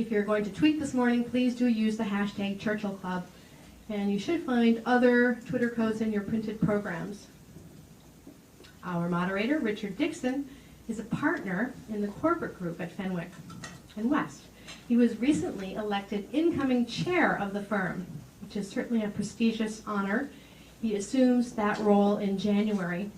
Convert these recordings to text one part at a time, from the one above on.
If you're going to tweet this morning, please do use the hashtag Churchill Club. And you should find other Twitter codes in your printed programs. Our moderator, Richard Dickson, is a partner in the corporate group at Fenwick and West. He was recently elected incoming chair of the firm, which is certainly a prestigious honor. He assumes that role in January.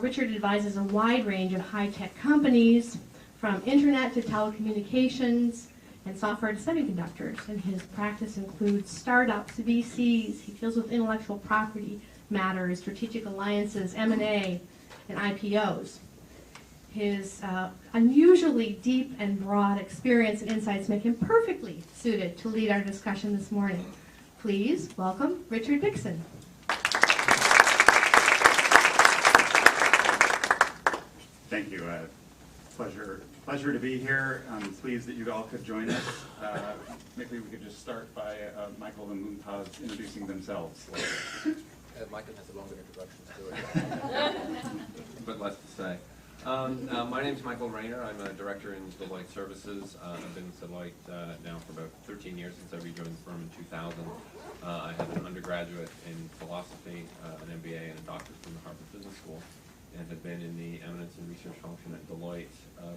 Richard advises a wide range of high-tech companies, from internet to telecommunications and software to semiconductors. And his practice includes startups, VCs. He deals with intellectual property matters, strategic alliances, M&A, and IPOs. His unusually deep and broad experience and insights make him perfectly suited to lead our discussion this morning. Please welcome Richard Dickson. Thank you. Pleasure to be here. I'm pleased that you all could join us. Maybe we could just start by Michael and Mumtaz introducing themselves. Michael has a longer introduction story. But less to say. My name is Michael Rayner. I'm a director in Deloitte Services. I've been with Deloitte now for about 13 years since I rejoined the firm in 2000. I have an undergraduate in philosophy, an MBA, and a doctorate from the Harvard Business School, and have been in the eminence and research function at Deloitte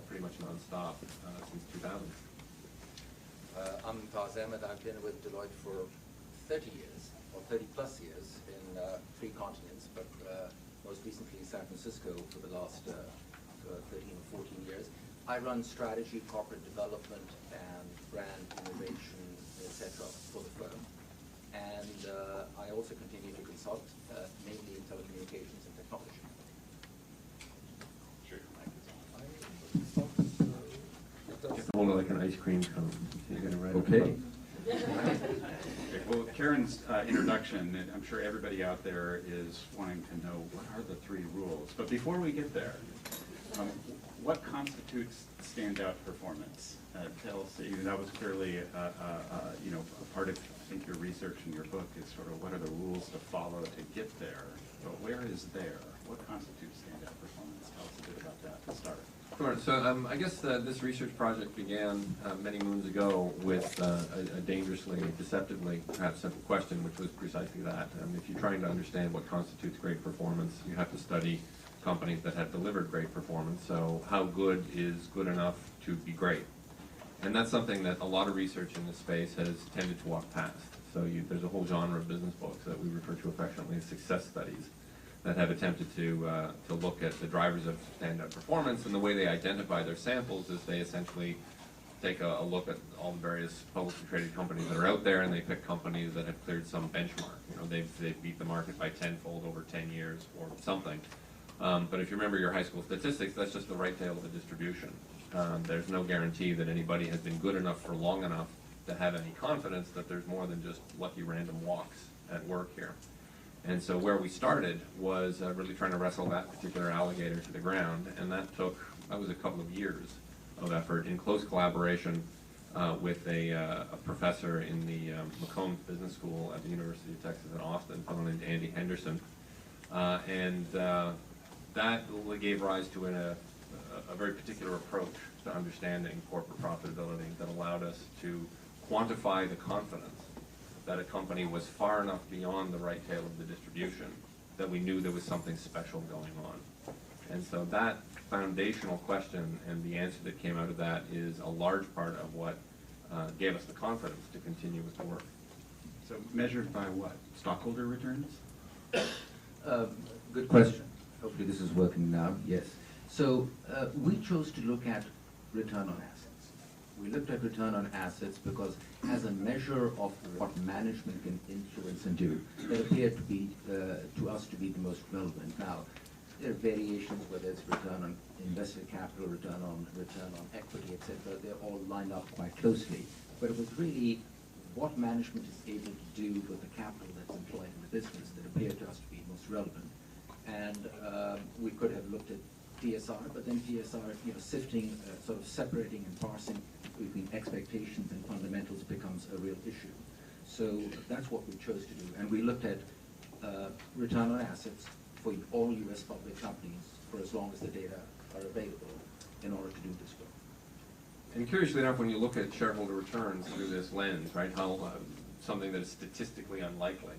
pretty much nonstop since 2000. I'm Ahmed. I've been with Deloitte for 30 years, or 30 plus years, in 3 continents, but most recently in San Francisco for the last 13 or 14 years. I run strategy, corporate development, and brand innovation, etc. for the firm. And I also continue to consult, mainly in telecommunications and technology. Hold it like an ice cream cone. So you get it right. Okay. Well, Karen's introduction, I'm sure everybody out there is wanting to know what are the 3 rules. But before we get there, what constitutes standout performance? Tell us, that was clearly a part of, I think, your research in your book is sort of what are the rules to follow to get there. But where is there? What constitutes standout performance? Tell us a bit about that to start. Sure. So I guess this research project began many moons ago with a dangerously, deceptively, perhaps simple question, which was precisely that. If you're trying to understand what constitutes great performance, you have to study companies that have delivered great performance. So how good is good enough to be great? And that's something that a lot of research in this space has tended to walk past. So there's a whole genre of business books that we refer to affectionately as success studies that have attempted to look at the drivers of standout performance, and the way they identify their samples is they essentially take a look at all the various publicly traded companies that are out there, and they pick companies that have cleared some benchmark. They've beat the market by 10-fold over 10 years or something. But if you remember your high school statistics, that's just the right tail of the distribution. There's no guarantee that anybody has been good enough for long enough to have any confidence that there's more than just lucky random walks at work here. And so where we started was really trying to wrestle that particular alligator to the ground, and that was a couple of years of effort in close collaboration with a professor in the McCombs Business School at the University of Texas at Austin, a fellow named Andy Henderson. That gave rise to a very particular approach to understanding corporate profitability that allowed us to quantify the confidence that a company was far enough beyond the right tail of the distribution that we knew there was something special going on. And so that foundational question and the answer that came out of that is a large part of what gave us the confidence to continue with the work. So measured by what? Stockholder returns? Good question. Hopefully this is working now. Yes. So we chose to look at return on assets. We looked at return on assets because as a measure of what management can influence and do, it appeared to be, to us, to be the most relevant. Now, there are variations, whether it's return on invested capital, return on equity, etc. They're all lined up quite closely. But it was really what management is able to do with the capital that's employed in the business that appeared to us to be most relevant. And we could have looked at TSR, but then TSR, sifting, sort of separating and parsing between expectations and fundamentals becomes a real issue. So that's what we chose to do. And we looked at return on assets for all U.S. public companies for as long as the data are available in order to do this work. And curiously enough, when you look at shareholder returns through this lens, right, how something that is statistically unlikely,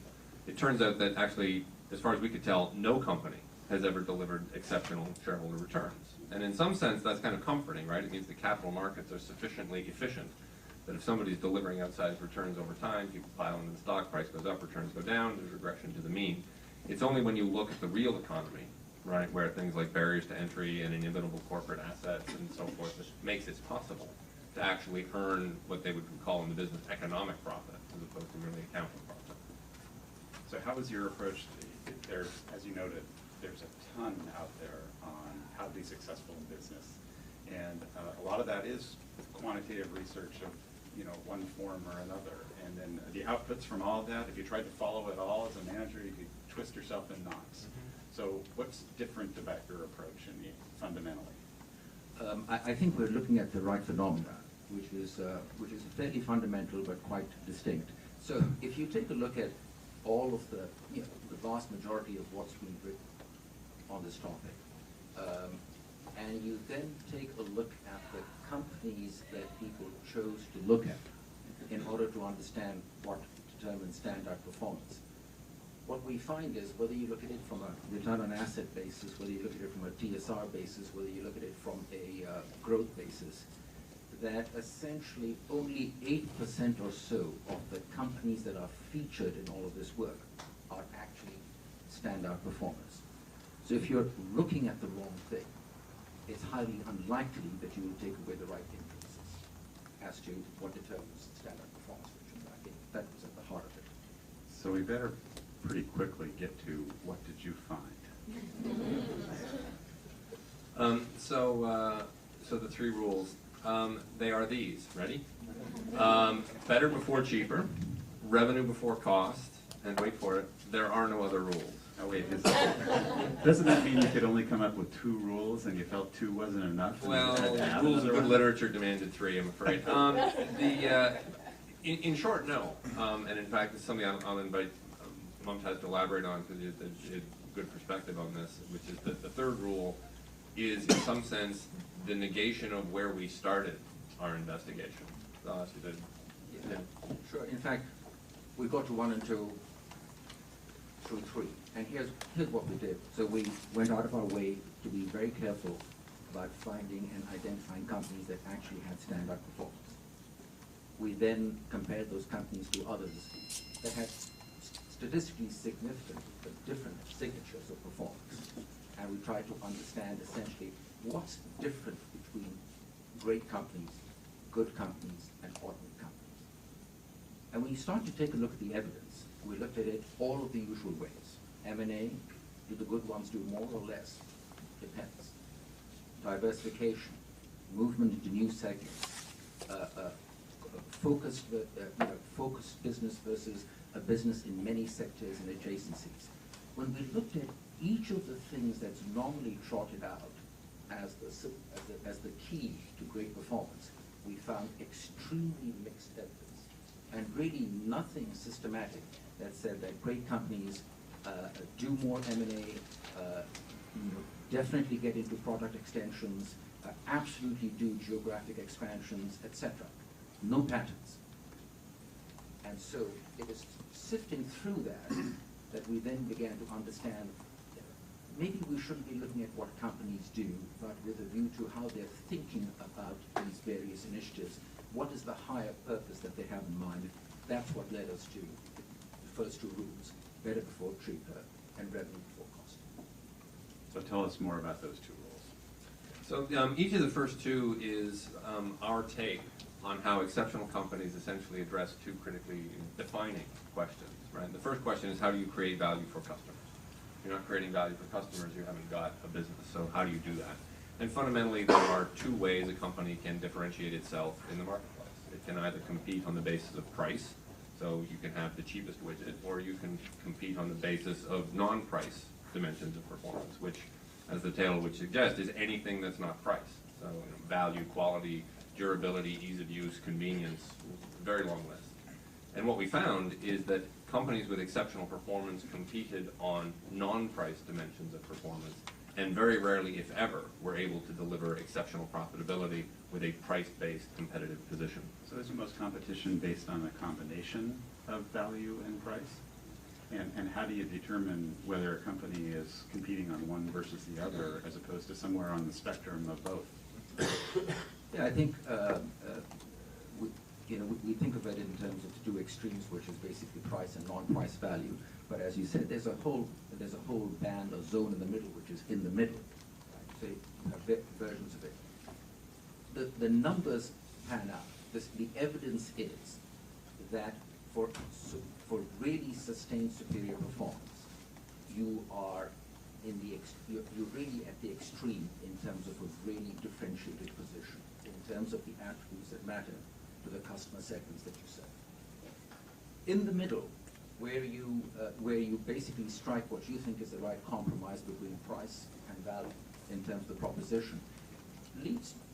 it turns out that actually, as far as we could tell, no company has ever delivered exceptional shareholder returns. And in some sense, that's kind of comforting, right? It means the capital markets are sufficiently efficient that if somebody's delivering outsized returns over time, people pile into the stock, price goes up, returns go down, there's regression to the mean. It's only when you look at the real economy, right, where things like barriers to entry and inimitable corporate assets and so forth that makes it possible to actually earn what they would call in the business economic profit as opposed to merely accounting profit. So how was your approach? There's, as you noted, there's a ton out there on how to be successful in business. And a lot of that is quantitative research of, you know, one form or another. And then the outputs from all of that, if you tried to follow it all as a manager, you could twist yourself in knots. So what's different about your approach fundamentally? I think we're looking at the right phenomena, which is fairly fundamental but quite distinct. So if you take a look at all of the, you know, the vast majority of what's been written on this topic, and you then take a look at the companies that people chose to look at in order to understand what determines standout performance, what we find is whether you look at it from a return on asset basis, whether you look at it from a TSR basis, whether you look at it from a growth basis, that essentially only 8% or so of the companies that are featured in all of this work are actually standout performers. So if you're looking at the wrong thing, it's highly unlikely that you will take away the right inferences as to what determines standout performance, which I think that was at the heart of it. So we better pretty quickly get to what did you find? So the three rules, they are these. Ready? Better before cheaper, revenue before cost, and wait for it, there are no other rules. Oh wait, doesn't that mean you could only come up with 2 rules and you felt 2 wasn't enough? So Well, you had to add rules of another good one? literature demanded 3, I'm afraid. In short, no. And in fact, it's something I'll invite Mumtaz to elaborate on because he has good perspective on this, which is that the third rule is, in some sense, the negation of where we started our investigation. So I'll ask you to, Yeah, sure. In fact, we got to 1 and 2 through 3. And here's what we did. So we went out of our way to be very careful about finding and identifying companies that actually had standout performance. We then compared those companies to others that had statistically significant but different signatures of performance. And we tried to understand essentially what's different between great companies, good companies, and ordinary companies. And when you start to take a look at the evidence, we looked at it all of the usual ways. M&A, do the good ones do more or less? Depends. Diversification, movement into new segments, focused business versus a business in many sectors and adjacencies. When we looked at each of the things that's normally trotted out as the key to great performance, we found extremely mixed evidence, and really nothing systematic that said that great companies do more M&A, definitely get into product extensions, absolutely do geographic expansions, etc. No patterns. And so it was sifting through that we then began to understand maybe we shouldn't be looking at what companies do, but with a view to how they're thinking about these various initiatives. What is the higher purpose that they have in mind? That's what led us to the first 2 rules, better before cheaper and revenue before cost. So tell us more about those 2 rules. So each of the first 2 is our take on how exceptional companies essentially address 2 critically defining questions, right? The first question is, how do you create value for customers? If you're not creating value for customers, you haven't got a business, so how do you do that? And fundamentally, there are 2 ways a company can differentiate itself in the marketplace. It can either compete on the basis of price, so you can have the cheapest widget, or you can compete on the basis of non-price dimensions of performance, which, as the title would suggest, is anything that's not price. So value, quality, durability, ease of use, convenience, very long list. And what we found is that companies with exceptional performance competed on non-price dimensions of performance and very rarely, if ever, we're able to deliver exceptional profitability with a price-based competitive position. So is most competition based on a combination of value and price? And how do you determine whether a company is competing on one versus the other as opposed to somewhere on the spectrum of both? Yeah, I think we think of it in terms of two extremes, which is basically price and non-price value. But as you said, there's a whole band or zone in the middle, which is in the middle. Right? So you have versions of it. The numbers pan out. The evidence is that for really sustained superior performance, you are you're really at the extreme in terms of a really differentiated position, in terms of the attributes that matter to the customer segments that you serve. In the middle, where you basically strike what you think is the right compromise between price and value in terms of the proposition,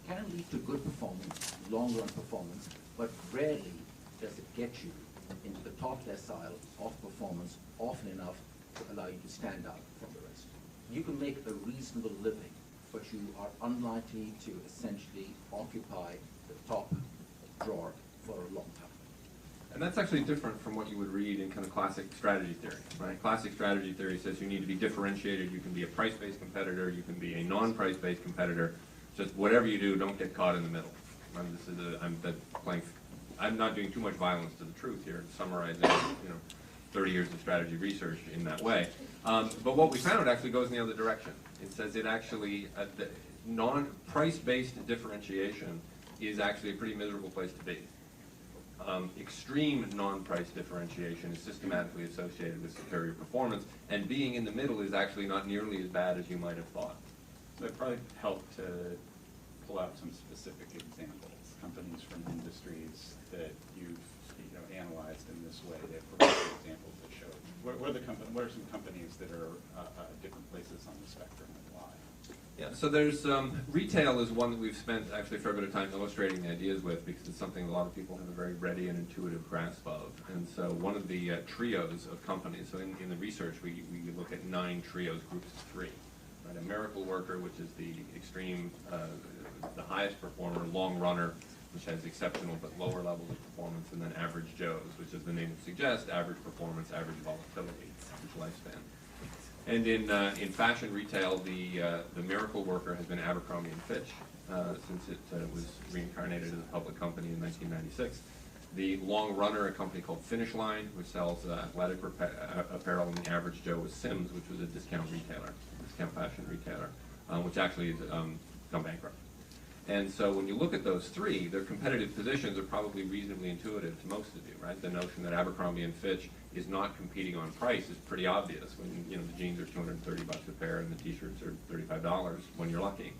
can lead to good performance, long-run performance, but rarely does it get you into the top decile of performance often enough to allow you to stand out from the rest. You can make a reasonable living, but you are unlikely to essentially occupy the top drawer for a long time. And that's actually different from what you would read in kind of classic strategy theory, right? Classic strategy theory says you need to be differentiated. You can be a price-based competitor. You can be a non-price-based competitor. Just whatever you do, don't get caught in the middle. I'm not doing too much violence to the truth here, summarizing 30 years of strategy research in that way. But what we found actually goes in the other direction. It says it actually, non-price-based differentiation is actually a pretty miserable place to be. Extreme non-price differentiation is systematically associated with superior performance, and being in the middle is actually not nearly as bad as you might have thought. So it probably helped to pull out some specific examples, companies from industries that you've analyzed in this way. They provide examples that show what are some companies that are different places on the spectrum and why. Yeah, so there's retail is one that we've spent actually a fair bit of time illustrating the ideas with, because it's something a lot of people have a very ready and intuitive grasp of. And so one of the trios of companies, so in the research we look at 9 trios, groups of 3. Right? A miracle worker, which is the extreme, the highest performer, long runner, which has exceptional but lower levels of performance, and then average Joes, which as the name would suggest, average performance, average volatility, average lifespan. And in fashion retail, the miracle worker has been Abercrombie and Fitch since it was reincarnated as a public company in 1996. The long runner, a company called Finish Line, which sells athletic apparel, and the average Joe was Sims, which was a discount fashion retailer, which actually has gone bankrupt. And so when you look at those 3, their competitive positions are probably reasonably intuitive to most of you, right? The notion that Abercrombie and Fitch is not competing on price is pretty obvious when the jeans are $230 a pair and the t-shirts are $35 when you're lucky,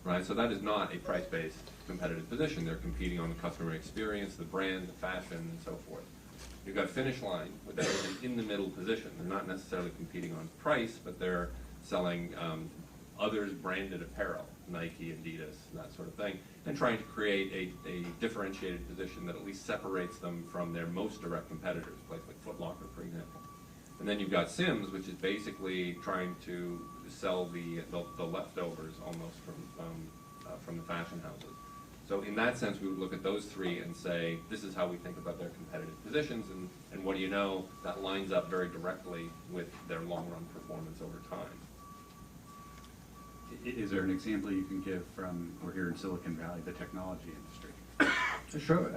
right? So that is not a price-based competitive position. They're competing on the customer experience, the brand, the fashion, and so forth. You've got Finish Line with that in the middle position. They're not necessarily competing on price, but they're selling others branded apparel, Nike, Adidas, that sort of thing, and trying to create a differentiated position that at least separates them from their most direct competitors, places like Foot Locker, for example. And then you've got Sims, which is basically trying to sell the leftovers almost from the fashion houses. So in that sense, we would look at those 3 and say, this is how we think about their competitive positions, and what do you know, that lines up very directly with their long-run performance over time. Is there an example you can give from, we're here in Silicon Valley, the technology industry? Sure.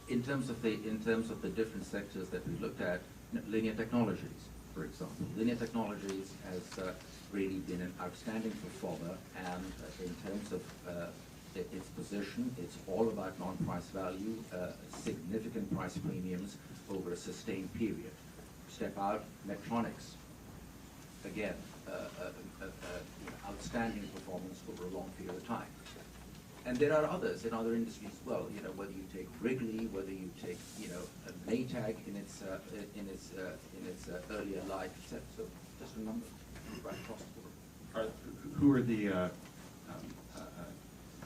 In terms of the different sectors that we looked at, linear technologies, for example. Linear technologies has really been an outstanding performer, and in terms of its position, it's all about non-price value, significant price premiums over a sustained period. Step out, electronics. Again, outstanding performance over a long period of time. And there are others in other industries as well. Whether you take Wrigley, whether you take a Maytag in its earlier life, etc. So just a number right across the board.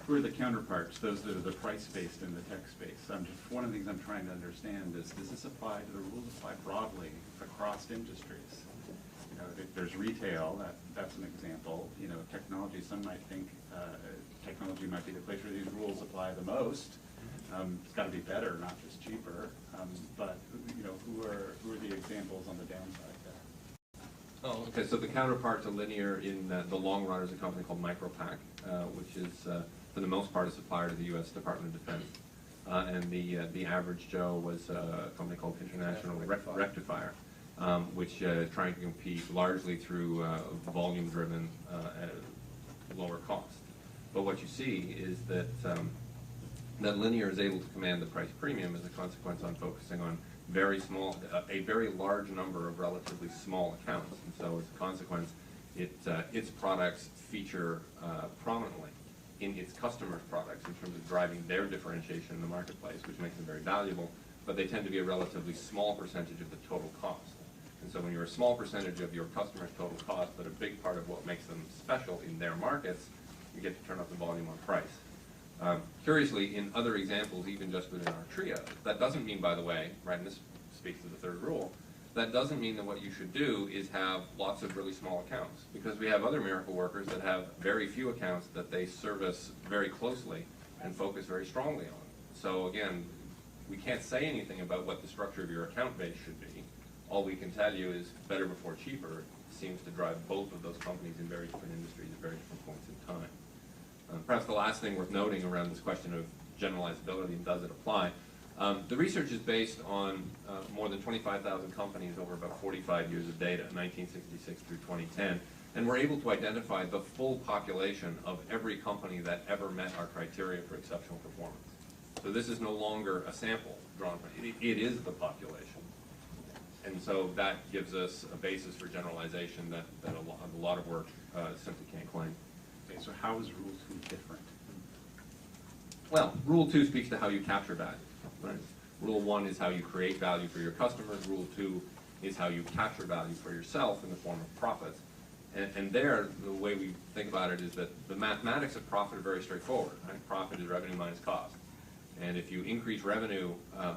Who are the counterparts? Those that are the price-based in the tech space. One of the things I'm trying to understand is, does this apply? Do the rules apply broadly across industries? There's retail, that's an example. You know, technology, some might think technology might be the place where these rules apply the most. It's got to be better, not just cheaper. But you know, who are the examples on the downside there? Oh, okay. So the counterpart to linear in the long run is a company called Micropack, which is for the most part a supplier to the U.S. Department of Defense. And the average Joe was a company called International Rectifier, which trying to compete largely through volume-driven lower cost. But what you see is that that linear is able to command the price premium as a consequence on focusing on very small, a very large number of relatively small accounts, and so as a consequence, its products feature prominently in its customers' products in terms of driving their differentiation in the marketplace, which makes them very valuable, but they tend to be a relatively small percentage of the total cost. And so when you're a small percentage of your customer's total cost, but a big part of what makes them special in their markets, you get to turn up the volume on price. Curiously, in other examples, even just within our trio, that doesn't mean, by the way, right, and this speaks to the third rule, that doesn't mean that what you should do is have lots of really small accounts, because we have other miracle workers that have very few accounts that they service very closely and focus very strongly on. So again, we can't say anything about what the structure of your account base should be. All we can tell you is better before cheaper seems to drive both of those companies in very different industries at very different points in time. Perhaps the last thing worth noting around this question of generalizability and does it apply, the research is based on more than 25,000 companies over about 45 years of data, 1966 through 2010, and we're able to identify the full population of every company that ever met our criteria for exceptional performance. So this is no longer a sample drawn from it. It is the population. And so that gives us a basis for generalization that a lot of work simply can't claim. Okay, so how is Rule 2 different? Well, Rule 2 speaks to how you capture value. Right? Rule 1 is how you create value for your customers. Rule 2 is how you capture value for yourself in the form of profits. And there, the way we think about it is that the mathematics of profit are very straightforward. Right? Profit is revenue minus cost. And if you increase revenue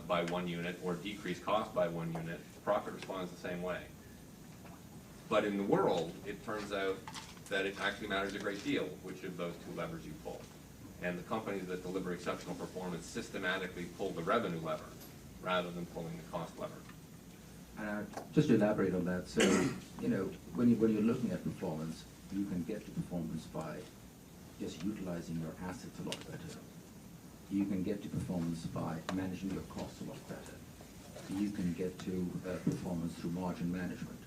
by 1 unit or decrease cost by 1 unit, profit responds the same way. But in the world, it turns out that it actually matters a great deal which of those two levers you pull. And the companies that deliver exceptional performance systematically pull the revenue lever rather than pulling the cost lever. Just to elaborate on that, so you know, when you're looking at performance, you can get to performance by just utilizing your assets a lot better. You can get to performance by managing your costs a lot better. You can get to performance through margin management.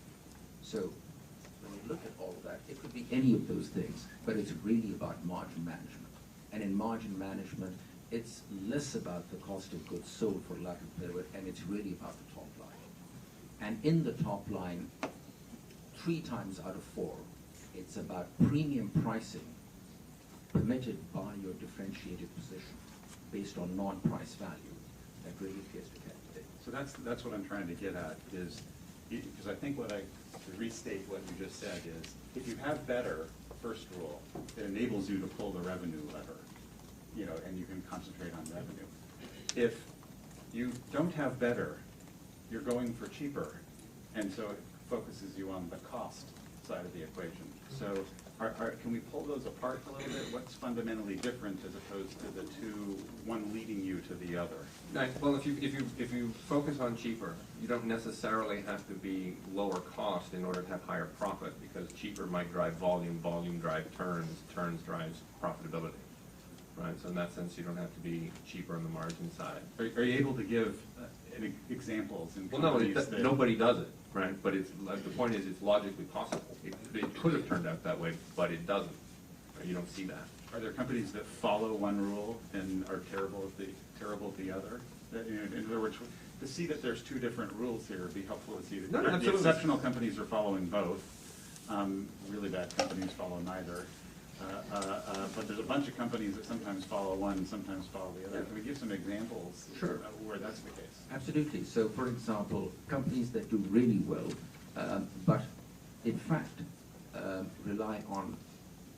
So when you look at all of that, it could be any of those things, but it's really about margin management. And in margin management, it's less about the cost of goods sold, for lack of a better word, and it's really about the top line. And in the top line, 3 times out of 4, it's about premium pricing permitted by your differentiated position based on non-price value that really appears to captivate. So that's what I'm trying to get at is, because I think to restate what you just said is, if you have better, first rule, it enables you to pull the revenue lever, you know, and you can concentrate on revenue. If you don't have better, you're going for cheaper, and so it focuses you on the cost side of the equation. So can we pull those apart a little bit? What's fundamentally different as opposed to the two, one leading you to the other? Right. Well, if you focus on cheaper, you don't necessarily have to be lower cost in order to have higher profit, because cheaper might drive volume, volume drive turns, turns drives profitability. Right. So in that sense, you don't have to be cheaper on the margin side. Are you able to give examples in Well, companies no, nobody does it, right? But it's like, the point is, it's logically possible. It could have turned out that way, but it doesn't. You don't see that. Are there companies that follow one rule and are terrible at the other? In other words, to see that there's 2 different rules here would be helpful to see that No, the absolutely. exceptional companies are following both. Really bad companies follow neither. But there's a bunch of companies that sometimes follow one and sometimes follow the other. Can we give some examples Sure. Where that's the case? Absolutely. So, for example, companies that do really well, but in fact rely on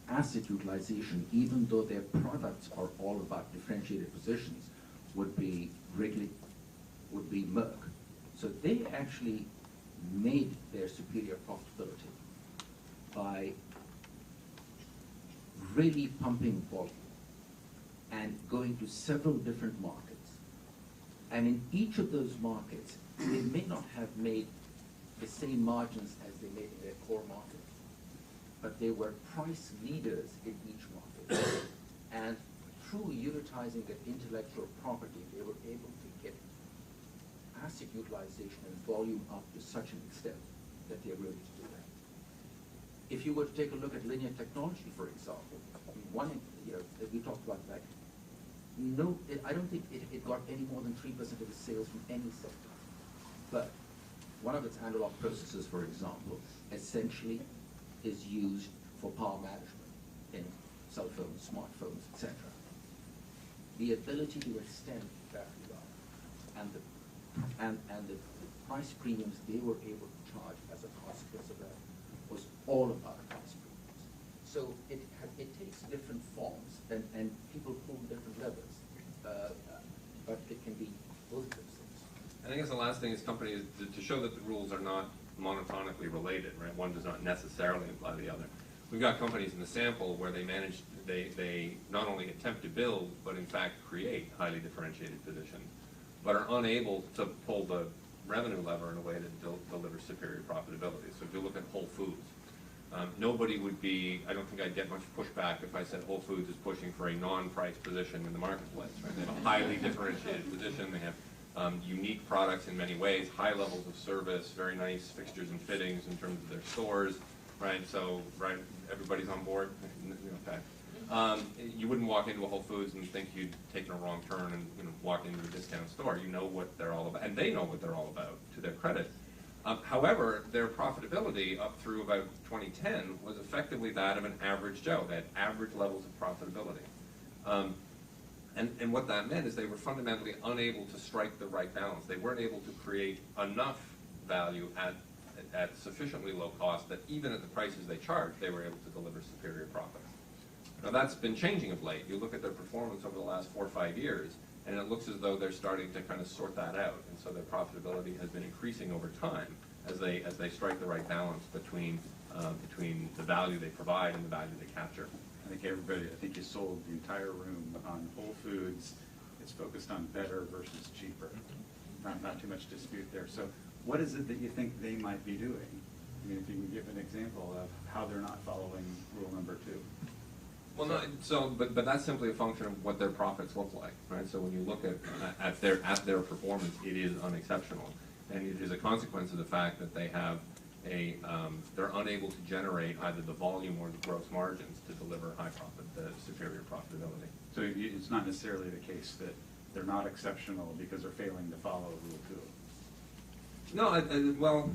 asset utilization, even though their products are all about differentiated positions, would be Merck. So they actually made their superior profitability by really pumping volume and going to several different markets. And in each of those markets, they may not have made the same margins as they made in their core market, but they were price leaders in each market. And through unitizing their intellectual property, they were able to get asset utilization and volume up to such an extent that they're ready to do that. If you were to take a look at linear technology, for example, we talked about that. No, I don't think it got any more than 3% of its sales from any sector. But one of its analog processors, for example, essentially is used for power management in cell phones, smartphones, etc. The ability to extend battery life and the price premiums they were able to charge as a consequence of that was all about price premiums. So it takes different forms and people pull different levers, but it can be both of those things. And I guess the last thing is companies, to show that the rules are not monotonically related, right? One does not necessarily imply the other. We've got companies in the sample where they not only attempt to build, but in fact create highly differentiated positions, but are unable to pull the revenue lever in a way that delivers superior profitability. So if you look at Whole Foods, nobody would be, I don't think I'd get much pushback if I said Whole Foods is pushing for a non-price position in the marketplace, right? They have a highly differentiated position, they have unique products in many ways, high levels of service, very nice fixtures and fittings in terms of their stores, right? So, right, everybody's on board? Okay. You wouldn't walk into a Whole Foods and think you'd taken a wrong turn and walk into a discount store. You know what they're all about, and they know what they're all about, to their credit. However, their profitability up through about 2010 was effectively that of an average Joe. They had average levels of profitability. And what that meant is they were fundamentally unable to strike the right balance. They weren't able to create enough value at sufficiently low cost that even at the prices they charged, they were able to deliver superior profits. Now that's been changing of late. You look at their performance over the last 4 or 5 years, and it looks as though they're starting to kind of sort that out. And so their profitability has been increasing over time as they strike the right balance between the value they provide and the value they capture. I think you sold the entire room on Whole Foods. It's focused on better versus cheaper. Not too much dispute there. So what is it that you think they might be doing? I mean, if you can give an example of how they're not following rule number 2. Well, no, but that's simply a function of what their profits look like, right? So when you look at their performance, it is unexceptional, and it is a consequence of the fact that they have they're unable to generate either the volume or the gross margins to deliver superior profitability. So it's not necessarily the case that they're not exceptional because they're failing to follow rule 2. No, well,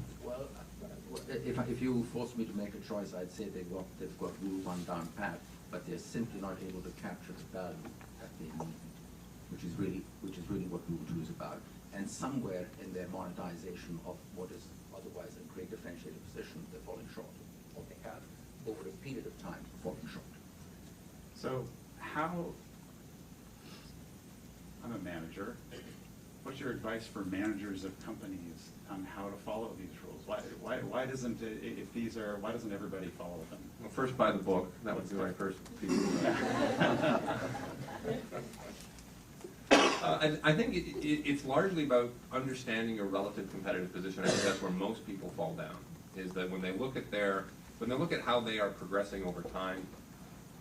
if you force me to make a choice, I'd say they've got rule 1 down pat, but they're simply not able to capture the value that they need, which is really what rule 2 is about. And somewhere in their monetization of what is otherwise a great differentiated position, they're falling short, or they have over a period of time fallen short. So I'm a manager. What's your advice for managers of companies on how to follow these rules? Why doesn't everybody follow them? well, first buy the book. That would be my first piece of I think it's largely about understanding your relative competitive position. I think that's where most people fall down. Is that when they look at how they are progressing over time,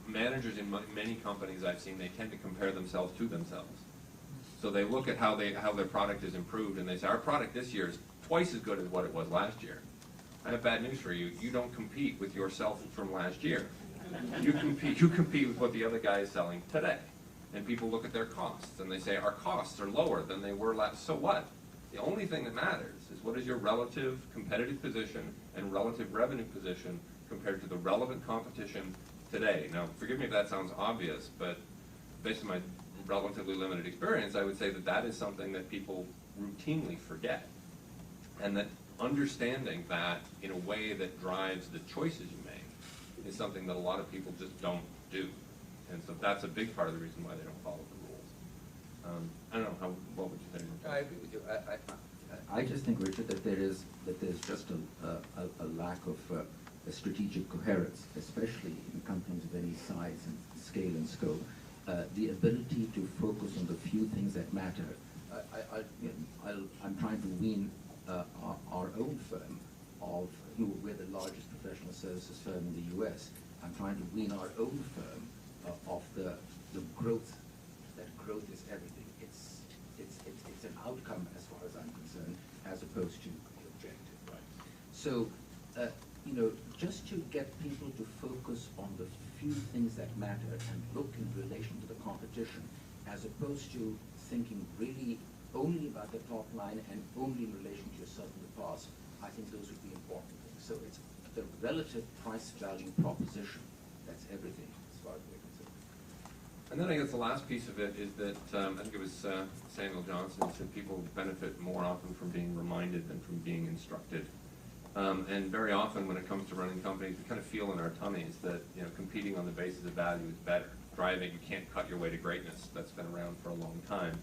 managers in many companies I've seen, they tend to compare themselves to themselves. So they look at how their product is improved, and they say, our product this year is twice as good as what it was last year. I have bad news for you. You don't compete with yourself from last year. You compete with what the other guy is selling today. And people look at their costs, and they say, our costs are lower than they were last. So what? The only thing that matters is what is your relative competitive position and relative revenue position compared to the relevant competition today. Now, forgive me if that sounds obvious, but based on my relatively limited experience, I would say that is something that people routinely forget. And that understanding that in a way that drives the choices you make is something that a lot of people just don't do. And so that's a big part of the reason why they don't follow the rules. I don't know, what would you think? I agree with you. I just think, Richard, that there's just a lack of a strategic coherence, especially in companies of any size and scale and scope. The ability to focus on the few things that matter. I'm trying to wean our own firm of, we're the largest professional services firm in the U.S. I'm trying to wean our own firm of the growth. That growth is everything. It's an outcome as far as I'm concerned, as opposed to the objective. Right. So, just to get people to focus on the few things that matter and look in relation to the competition, as opposed to thinking really only about the top line and only in relation to yourself in the past, I think those would be important things. So it's the relative price-value proposition that's everything as far as we're concerned. And then I guess the last piece of it is that, I think it was Samuel Johnson said people benefit more often from being reminded than from being instructed. And very often when it comes to running companies, we kind of feel in our tummies that competing on the basis of value is better. Driving, you can't cut your way to greatness. That's been around for a long time.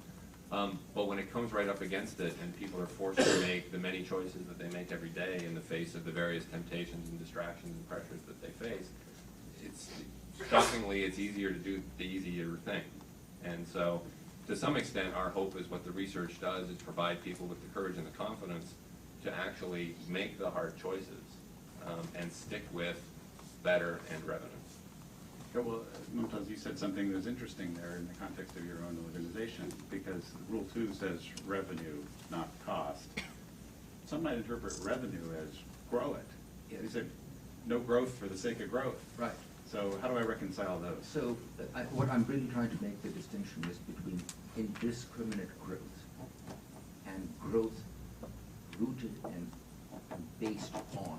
But when it comes right up against it and people are forced to make the many choices that they make every day in the face of the various temptations and distractions and pressures that they face, shockingly, it's easier to do the easier thing. And so, to some extent, our hope is what the research does is provide people with the courage and the confidence to actually make the hard choices and stick with better and revenue. Yeah, well, Mumtaz, you said something that was interesting there in the context of your own organization, because Rule 2 says revenue, not cost. Some might interpret revenue as grow it. Yes. You said no growth for the sake of growth. Right. So how do I reconcile those? So what I'm really trying to make the distinction is between indiscriminate growth and growth rooted and based on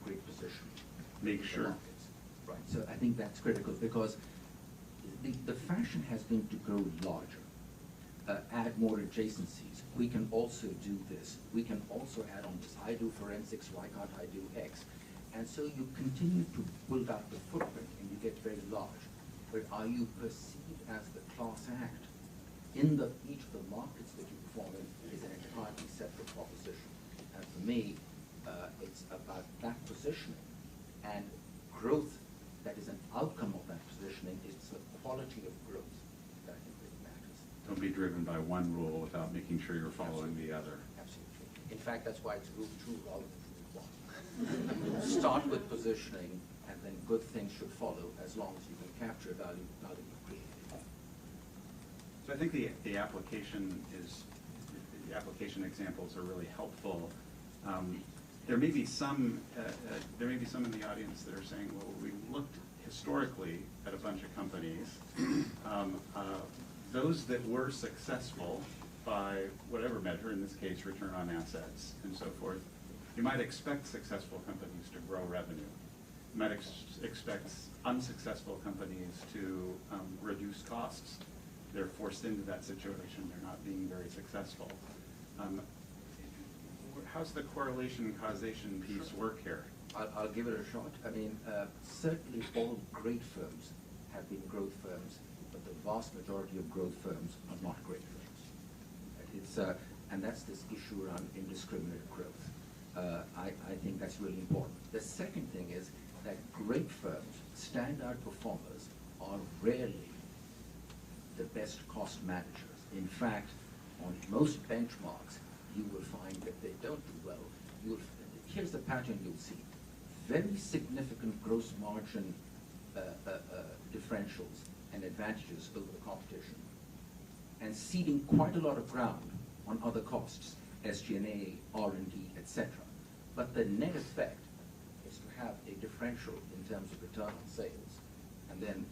great position. Make sure. Right. So I think that's critical because the fashion has been to grow larger, add more adjacencies. We can also do this. We can also add on this. I do forensics, why can't I do X? And so you continue to build out the footprint and you get very large. But are you perceived as the class act in each of the markets that you perform in is an entirely separate proposition. And for me, it's about that positioning and growth that is an outcome of that positioning. It's the quality of growth that I think really matters. Don't be driven by one rule without making sure you're following the other. Absolutely. In fact, that's why it's Rule 2 rather than Rule 1. Start with positioning, and then good things should follow as long as you can capture value now that you've created. So I think the application examples are really helpful. There may be some in the audience that are saying, well, we looked historically at a bunch of companies, those that were successful by whatever measure, in this case, return on assets and so forth. You might expect successful companies to grow revenue. You might expect unsuccessful companies to reduce costs. They're forced into that situation. They're not being very successful. How's the correlation causation piece work here? I'll give it a shot. I mean, certainly all great firms have been growth firms, but the vast majority of growth firms are not great firms. And that's this issue around indiscriminate growth. I think that's really important. The second thing is that great firms, standout performers, are rarely the best cost managers. In fact, on most benchmarks, you will find that they don't do well. Here's the pattern you'll see. Very significant gross margin differentials and advantages over the competition, and ceding quite a lot of ground on other costs, SG&A, R&D, etc. But the net effect is to have a differential in terms of return on sales, and then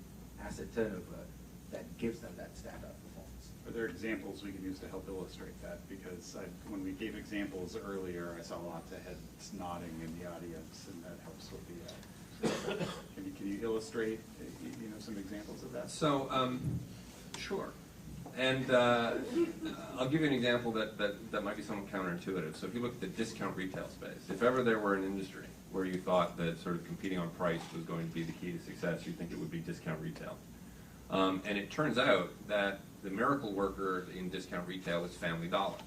asset turnover that gives them that standout performance. Are there examples we can use to help illustrate that? Because when we gave examples earlier, I saw lots of heads nodding in the audience, and that helps with the. Can you illustrate some examples of that? So, sure. And I'll give you an example that might be somewhat counterintuitive. So if you look at the discount retail space, if ever there were an industry where you thought that sort of competing on price was going to be the key to success, you'd think it would be discount retail. And it turns out that the miracle worker in discount retail is Family Dollar.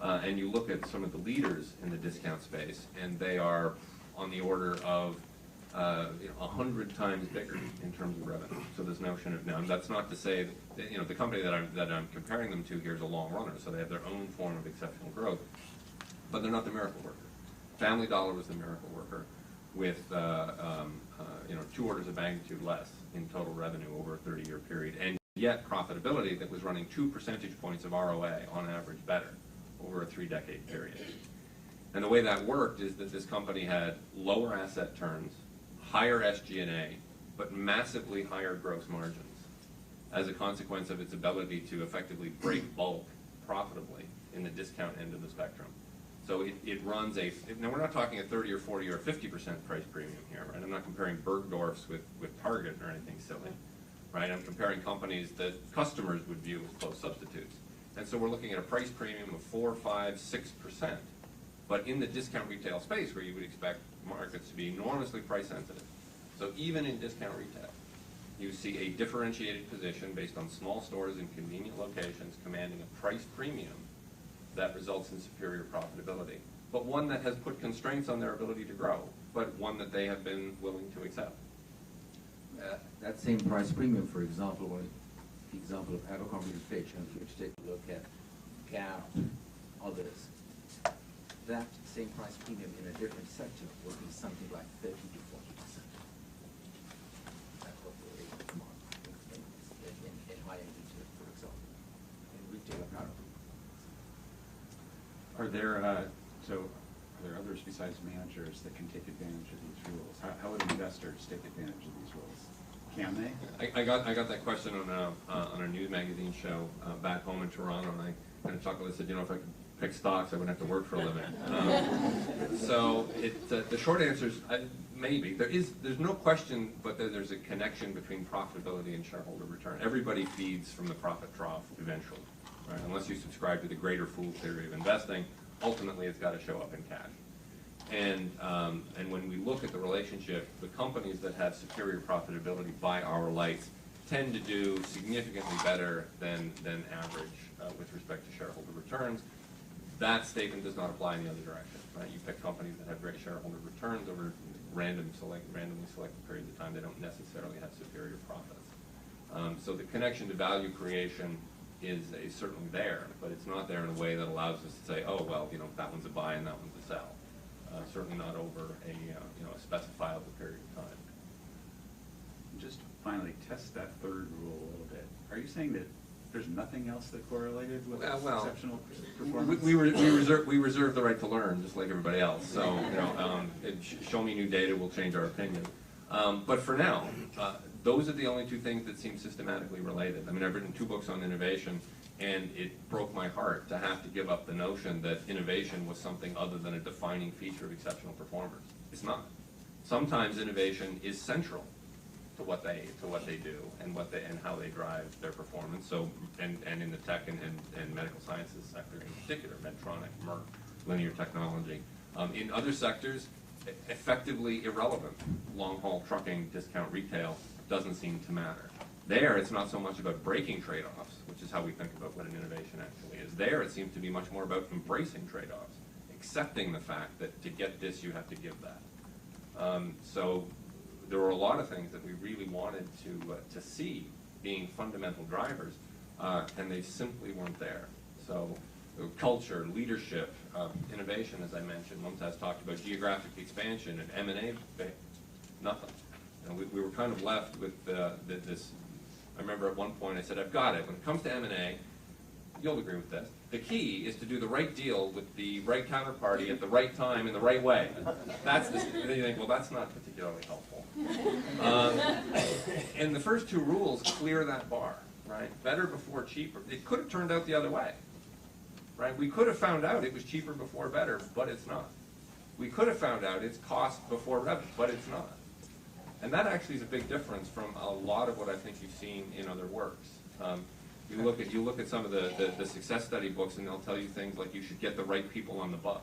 and you look at some of the leaders in the discount space, and they are on the order of 100 times bigger in terms of revenue. So this notion of, now that's not to say that, the company that I'm comparing them to here is a long runner, so they have their own form of exceptional growth, but they're not the miracle worker. Family Dollar was the miracle worker with 2 orders of magnitude less in total revenue over a 30-year period, and yet profitability that was running 2 percentage points of ROA on average better over a 3-decade period. And the way that worked is that this company had lower asset turns, higher SG&A, but massively higher gross margins as a consequence of its ability to effectively break bulk profitably in the discount end of the spectrum. So it runs now we're not talking a 30 or 40 or 50% price premium here, right? I'm not comparing Bergdorf's with Target or anything silly, right? I'm comparing companies that customers would view as close substitutes. And so we're looking at a price premium of 4, 5, 6%. But in the discount retail space, where you would expect markets to be enormously price sensitive. So even in discount retail, you see a differentiated position based on small stores in convenient locations commanding a price premium that results in superior profitability, but one that has put constraints on their ability to grow, but one that they have been willing to accept. That same price premium, for example, the example of Abercrombie and Fitch, and if you take a look at Gap, others, that same price premium in a different sector will be something like 30 to 40%. That's what we're able to command in high-end retail, for example, in retail apparel. Are there others besides managers that can take advantage of these rules? How would investors take advantage of these rules? Can they? I got that question on a news magazine show back home in Toronto, and I kind of chuckled and said, if I could pick stocks, I wouldn't have to work for a living. So the short answer is maybe. There's no question, but there's a connection between profitability and shareholder return. Everybody feeds from the profit trough eventually, right? Unless you subscribe to the greater fool theory of investing, ultimately it's got to show up in cash. And when we look at the relationship, the companies that have superior profitability by our lights tend to do significantly better than average with respect to shareholder returns. That statement does not apply in the other direction, right? You pick companies that have great shareholder returns over randomly selected periods of time, they don't necessarily have superior profits. So the connection to value creation is certainly there, but it's not there in a way that allows us to say, oh, well, that one's a buy and that one's a sell. Certainly not over a specifiable period of time. Just finally, test that third rule a little bit. Are you saying that there's nothing else that correlated with exceptional performance? We reserve the right to learn, just like everybody else. So, show me new data, we'll change our opinion. But for now, those are the only 2 things that seem systematically related. I mean, I've written 2 books on innovation, and it broke my heart to have to give up the notion that innovation was something other than a defining feature of exceptional performers. It's not. Sometimes innovation is central to what they do and how they drive their performance. So and in the tech and medical sciences sector in particular, Medtronic, Merck, linear technology. In other sectors, effectively irrelevant. Long haul trucking, discount retail doesn't seem to matter. There, it's not so much about breaking trade-offs, which is how we think about what an innovation actually is. There, it seems to be much more about embracing trade-offs, accepting the fact that to get this, you have to give that. So there were a lot of things that we really wanted to see being fundamental drivers, and they simply weren't there. So culture, leadership, innovation, as I mentioned, Mumtaz talked about geographic expansion and M&A, nothing. We were kind of left with this. I remember at one point I said, I've got it. When it comes to M&A, you'll agree with this. The key is to do the right deal with the right counterparty at the right time in the right way. Then you think, well, that's not particularly helpful. And the first 2 rules clear that bar, right? Better before cheaper. It could have turned out the other way, right? We could have found out it was cheaper before better, but it's not. We could have found out it's cost before revenue, but it's not. And that actually is a big difference from a lot of what I think you've seen in other works. You look at some of the success study books, and they'll tell you things like you should get the right people on the bus.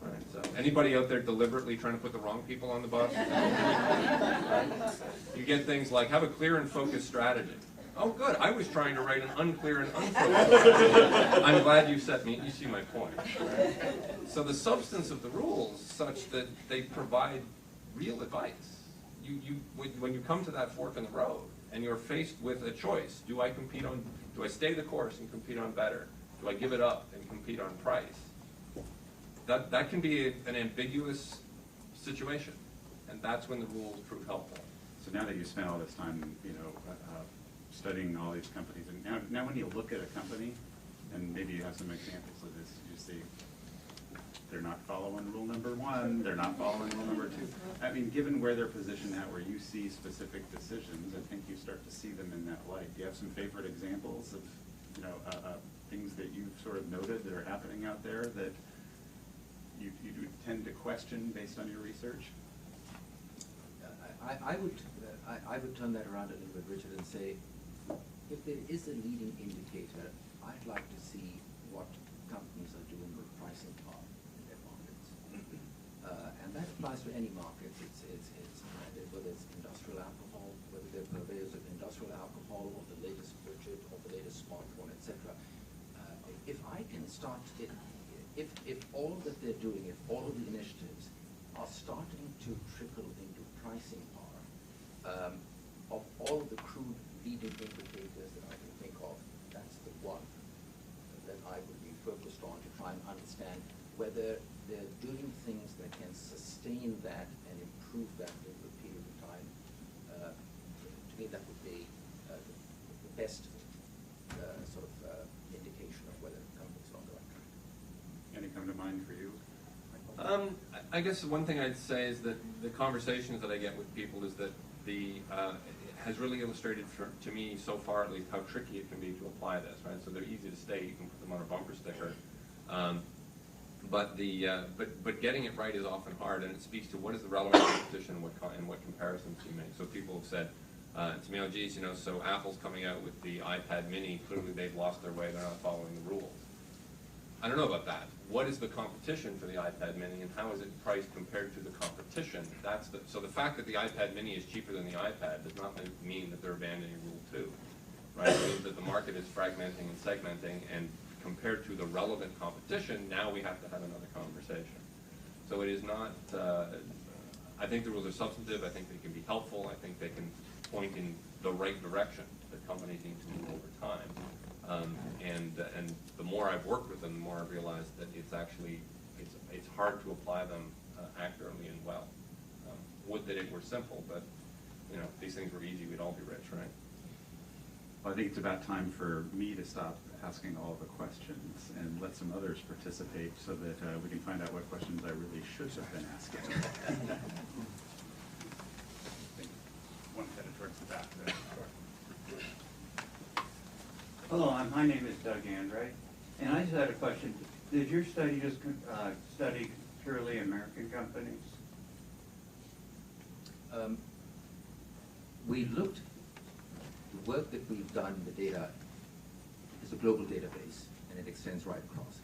Right. So anybody out there deliberately trying to put the wrong people on the bus? You get things like have a clear and focused strategy. Oh, good. I was trying to write an unclear and unfocused. I'm glad you see my point. Right? So the substance of the rules is such that they provide real advice. When you come to that fork in the road and you're faced with a choice, do I stay the course and compete on better? Do I give it up and compete on price? That can be an ambiguous situation, and that's when the rules prove helpful. So now that you spent all this time, studying all these companies, and now when you look at a company, and maybe you have some examples of this, you see they're not following rule number 1, they're not following rule number 2. I mean, given where they're positioned at, where you see specific decisions, I think you start to see them in that light. Do you have some favorite examples of, things that you've sort of noted that are happening out there that you tend to question based on your research? I would turn that around a little bit, Richard, and say, if there is a leading indicator, I'd like to see what companies are doing with pricing power in their markets. And that applies to any market. It's whether it's industrial alcohol, whether they're purveyors of industrial alcohol, or the latest widget, or the latest smartphone, etc. If I can start, if all that they're doing, if all of the initiatives are starting to trickle into pricing power, of all of the crude leading indicators that I can think of, that's the one that I would be focused on to try and understand whether they're doing things that can sustain that and improve that over a period of time. To me, that would be the best indication of whether the company's on the right track. Any come to mind for you? I guess the one thing I'd say is that the conversations that I get with people is that has really illustrated to me so far at least how tricky it can be to apply this, right? So they're easy to state, you can put them on a bumper sticker, but getting it right is often hard, and it speaks to what is the relevant competition and what comparisons you make. So people have said to me, oh geez, so Apple's coming out with the iPad mini, clearly they've lost their way, they're not following the rules. I don't know about that. What is the competition for the iPad mini, and how is it priced compared to the competition? So the fact that the iPad mini is cheaper than the iPad does not mean that they're abandoning Rule 2. Right? It means that the market is fragmenting and segmenting, and compared to the relevant competition, now we have to have another conversation. So it is not, I think the rules are substantive, I think they can be helpful, I think they can point in the right direction that companies need to move over time. And the more I've worked with them, the more I've realized that it's hard to apply them accurately and well. Would that it were simple, but if these things were easy, we'd all be rich, right? Well, I think it's about time for me to stop asking all the questions and let some others participate so that we can find out what questions I really should have been asking. One headed towards the back there. Hello, my name is Doug Andre, and I just had a question. Did your study just study purely American companies? We looked, the work that we've done, the data is a global database, and it extends right across.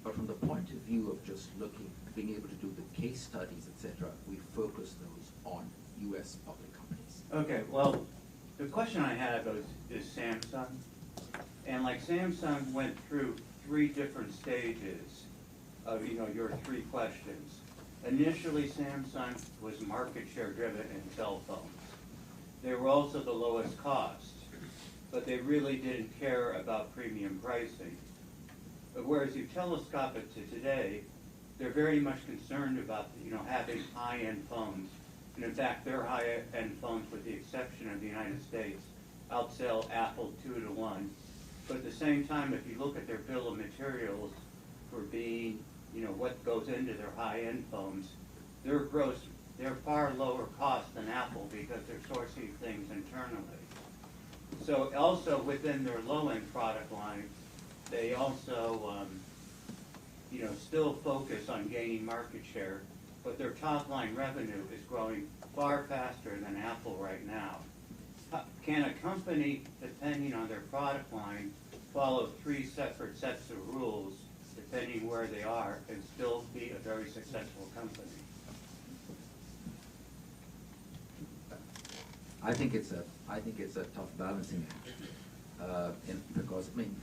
But from the point of view of just looking, being able to do the case studies, etc., we focus those on U.S. public companies. Okay, well, the question I had is Samsung. And like Samsung went through 3 different stages of, your 3 questions. Initially, Samsung was market share driven in cell phones. They were also the lowest cost, but they really didn't care about premium pricing. But whereas you telescope it to today, they're very much concerned about, having high-end phones. And in fact, their high-end phones, with the exception of the United States, outsell Apple 2 to 1. But at the same time, if you look at their bill of materials for being, what goes into their high-end phones, they're far lower cost than Apple because they're sourcing things internally. So also within their low-end product line, they also, still focus on gaining market share, but their top-line revenue is growing far faster than Apple right now. Can a company, depending on their product line, follow 3 separate sets of rules, depending where they are, and still be a very successful company? I think it's a I think it's a tough balancing act. Because, I mean,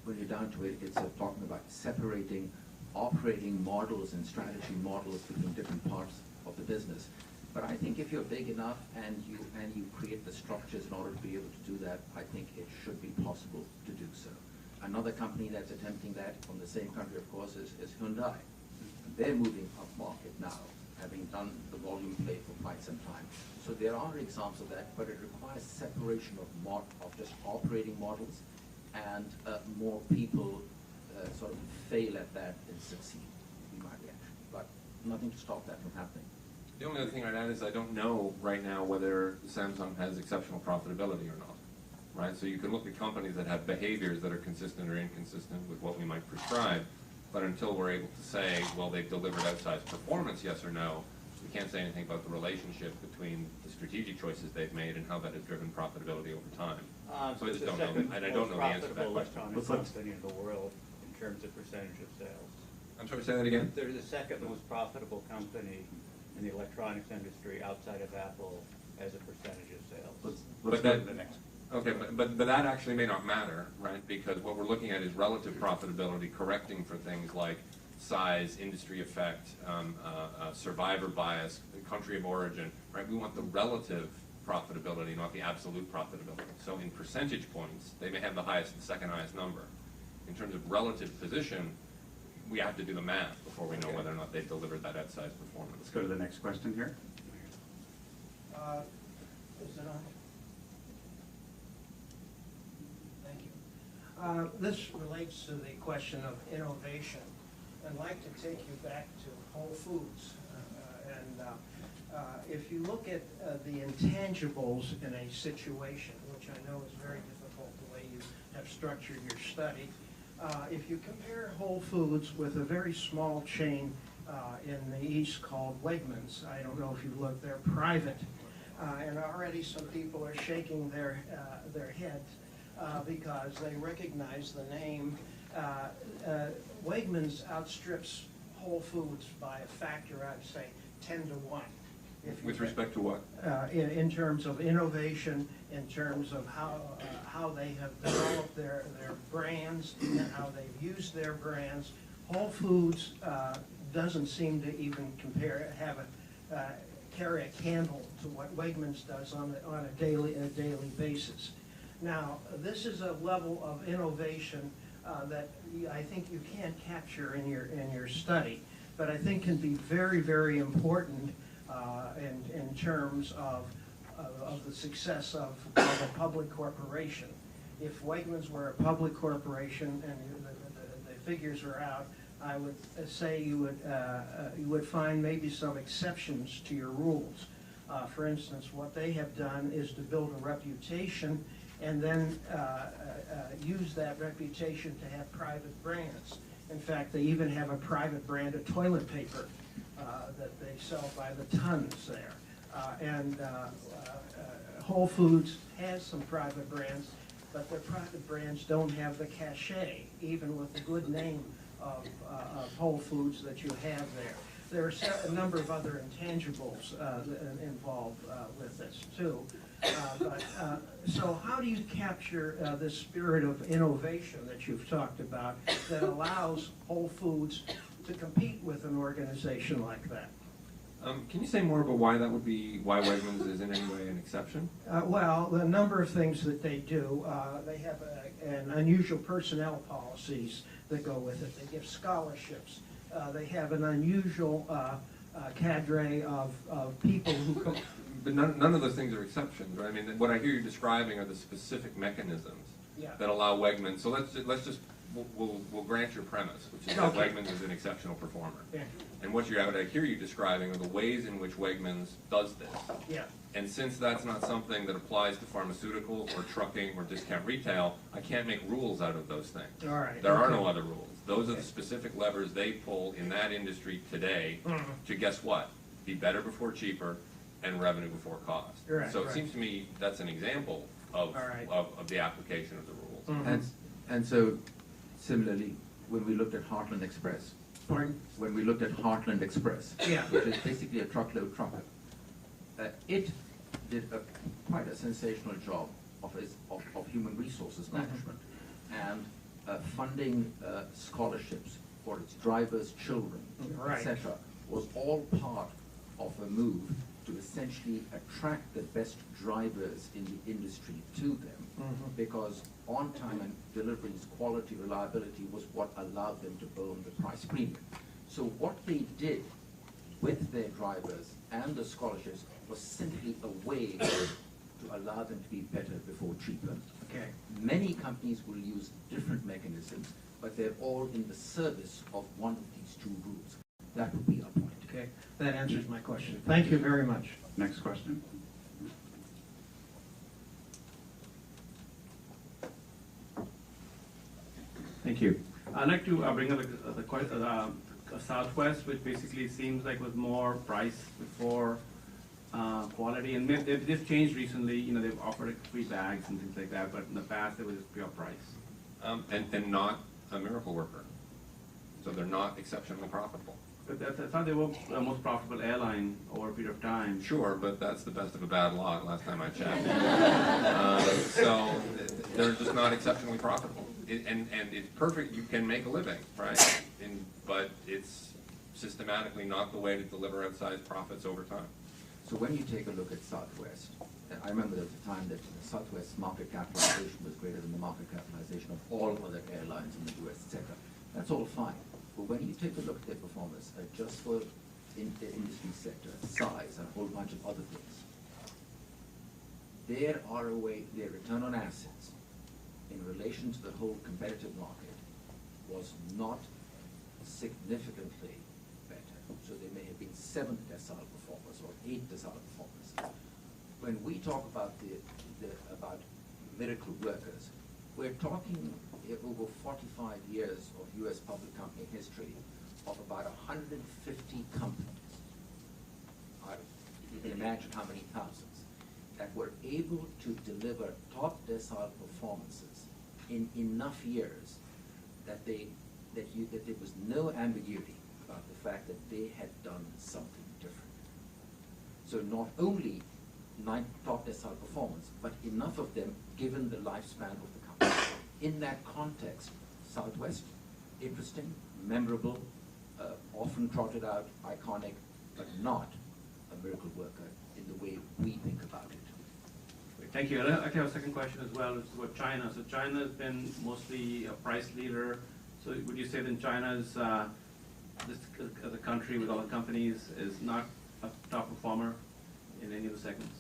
when you're down to it, it's talking about separating operating models and strategy models between different parts of the business. But I think if you're big enough and you create the structures in order to be able to do that, I think it should be possible to do so. Another company that's attempting that from the same country, of course, is Hyundai. They're moving up market now, having done the volume play for quite some time. So there are examples of that, but it requires separation of just operating models, and more people sort of fail at that and succeed, would be my reaction. But nothing to stop that from happening. The only other thing I'd add is I don't know right now whether Samsung has exceptional profitability or not, right? So you can look at companies that have behaviors that are consistent or inconsistent with what we might prescribe, but until we're able to say, well, they've delivered outsized performance, yes or no, we can't say anything about the relationship between the strategic choices they've made and how that has driven profitability over time. So I just don't know, and I don't know the answer to that question. Electronic company in the world in terms of percentage of sales. I'm sorry, say that again? They're the second most profitable company in the electronics industry outside of Apple as a percentage of sales. Let's go to the next. Okay, but that actually may not matter, right? Because what we're looking at is relative profitability, correcting for things like size, industry effect, survivor bias, country of origin, right? We want the relative profitability, not the absolute profitability. So in percentage points, they may have the highest and second highest number. In terms of relative position, we have to do the math before we know whether or not they've delivered that outsized performance. Let's go to the next question here. Is it on? Thank you. This relates to the question of innovation. I'd like to take you back to Whole Foods. If you look at the intangibles in a situation, which I know is very difficult the way you have structured your study, if you compare Whole Foods with a very small chain in the East called Wegmans, I don't know if you've looked, they're private, and already some people are shaking their heads because they recognize the name. Wegmans outstrips Whole Foods by a factor, I'd say, 10 to 1. With respect to what? In terms of innovation, in terms of how they have developed their brands and how they've used their brands. Whole Foods doesn't seem to even carry a candle to what Wegmans does on a daily basis. Now, this is a level of innovation that I think you can't capture in your study, but I think can be very, very important in terms of the success of a public corporation. If Wegmans were a public corporation and the figures are out, I would say you would find maybe some exceptions to your rules. For instance, what they have done is to build a reputation and then use that reputation to have private brands. In fact, they even have a private brand of toilet paper that they sell by the tons there. Whole Foods has some private brands, but their private brands don't have the cachet, even with the good name of Whole Foods that you have there. There are a number of other intangibles involved with this too. So how do you capture this spirit of innovation that you've talked about that allows Whole Foods to compete with an organization like that? Can you say more about why Wegmans is in any way an exception? Well, the number of things that they do, they have an unusual personnel policies that go with it. They give scholarships. They have an unusual cadre of people who come. But none of those things are exceptions, right? I mean, what I hear you describing are the specific mechanisms that allow Wegmans. So let's just we'll grant your premise, which is that Wegmans is an exceptional performer. Yeah. And what I hear you describing are the ways in which Wegmans does this. Yeah. And since that's not something that applies to pharmaceuticals or trucking or discount retail, I can't make rules out of those things. All right. There are no other rules. Those are the specific levers they pull in that industry today to, guess what, be better before cheaper and revenue before cost. Right, so it seems to me that's an example of the application of the rules. Mm-hmm. And so, similarly, when we looked at Heartland Express, when we looked at Heartland Express, which is basically a truckload trucker, it did quite a sensational job of human resources management and funding scholarships for its drivers' children, Right. etc., was all part of a move to essentially attract the best drivers in the industry to them, because on time and deliveries, quality, reliability was what allowed them to earn the price premium. So what they did with their drivers and the scholarships was simply a way to allow them to be better before cheaper. Okay. Many companies will use different mechanisms, but they're all in the service of one of these two rules. That would be our point. Okay, that answers my question. Thank you very much. Next question. Thank you. I'd like to bring up a Southwest, which basically seems like was more price before quality, and they've changed recently. You know, they've offered like free bags and things like that, but in the past it was just pure price. And not a miracle worker. So they're not exceptionally profitable. But I thought they were the most profitable airline over a period of time. Sure, but that's the best of a bad lot last time I checked. So they're just not exceptionally profitable. And it's perfect, you can make a living, right? But it's systematically not the way to deliver outsized profits over time. So when you take a look at Southwest, I remember there was a time that Southwest's market capitalization was greater than the market capitalization of all other airlines in the US, etc. That's all fine. But when you take a look at their performance, just for the industry sector, size, and a whole bunch of other things, their ROA, their return on assets, in relation to the whole competitive market, was not significantly better. So they may have been 7th decile performers or 8th decile performers. When we talk about about miracle workers, we're talking over 45 years of U.S. public company history of about 150 companies. You can imagine how many thousands that were able to deliver top decile performances in enough years that there was no ambiguity about the fact that they had done something different. So not only top decile performance, but enough of them given the lifespan of the company. In that context, Southwest, interesting, memorable, often trotted out, iconic, but not a miracle worker in the way we think about it. Great, thank you. I have a second question as well. It's about China. So China has been mostly a price leader. So would you say that China's, as a country with all the companies, is not a top performer in any of the segments?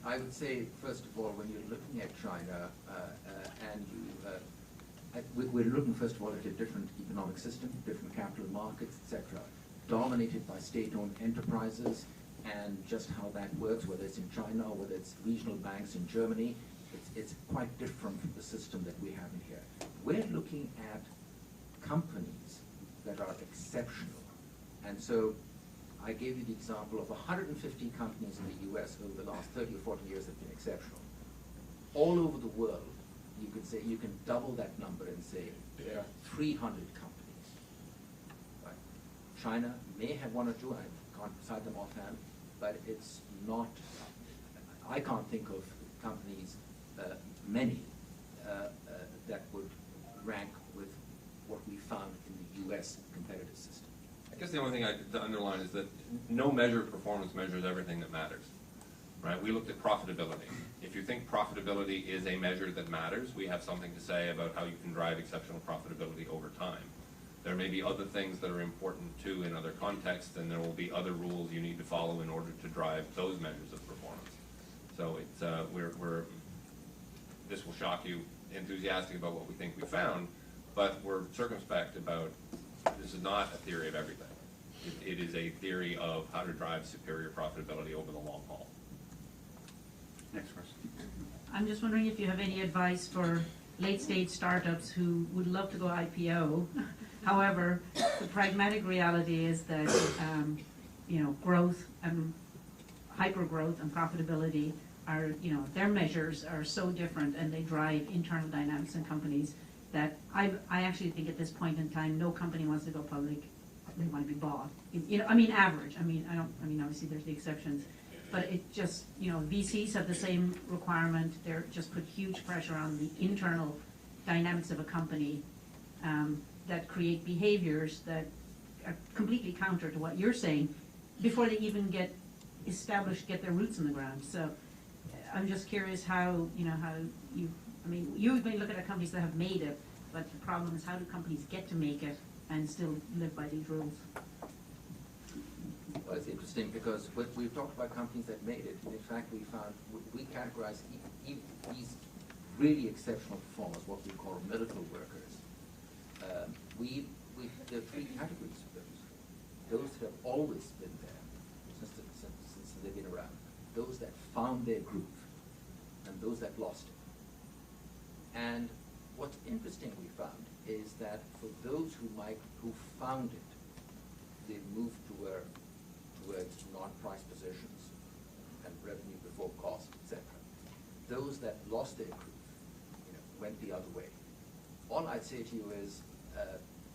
I would say, first of all, when you're looking at China, we're looking, first of all, at a different economic system, different capital markets, etc., dominated by state-owned enterprises, and just how that works, whether it's in China or whether it's regional banks in Germany, it's quite different from the system that we have in here. We're looking at companies that are exceptional. And so I gave you the example of 150 companies in the US over the last 30 or 40 years have been exceptional. All over the world, you could say, you can double that number and say there are 300 companies. Right? China may have one or two, I can't cite them offhand, but it's not, I can't think of companies, many, that would rank with what we found in the US competitive system. I guess the only thing to underline is that no measure of performance measures everything that matters, right? We looked at profitability. If you think profitability is a measure that matters, we have something to say about how you can drive exceptional profitability over time. There may be other things that are important too in other contexts, and there will be other rules you need to follow in order to drive those measures of performance. So it's this will shock you, enthusiastic about what we think we found, but we're circumspect about this is not a theory of everything. It is a theory of how to drive superior profitability over the long haul. Next question. I'm just wondering if you have any advice for late-stage startups who would love to go IPO. However, the pragmatic reality is that growth and hyper-growth and profitability are, their measures are so different, and they drive internal dynamics in companies that I actually think at this point in time, no company wants to go public. They want to be bought. Average. Obviously there's the exceptions. But it just, VCs have the same requirement. They're just put huge pressure on the internal dynamics of a company that create behaviors that are completely counter to what you're saying before they even get established, get their roots in the ground. So I'm just curious how you've been looking at companies that have made it, but the problem is how do companies get to make it and still live by these rules? Well, it's interesting because we've talked about companies that made it. In fact, we categorize these really exceptional performers, what we call miracle workers. There are three categories of those. Those that have always been there since they've been around. Those that found their groove, and those that lost it. And what's interesting we found is that for those who found it, they've moved towards non-price positions and revenue before cost, etc. Those that lost their groove, went the other way. All I'd say to you is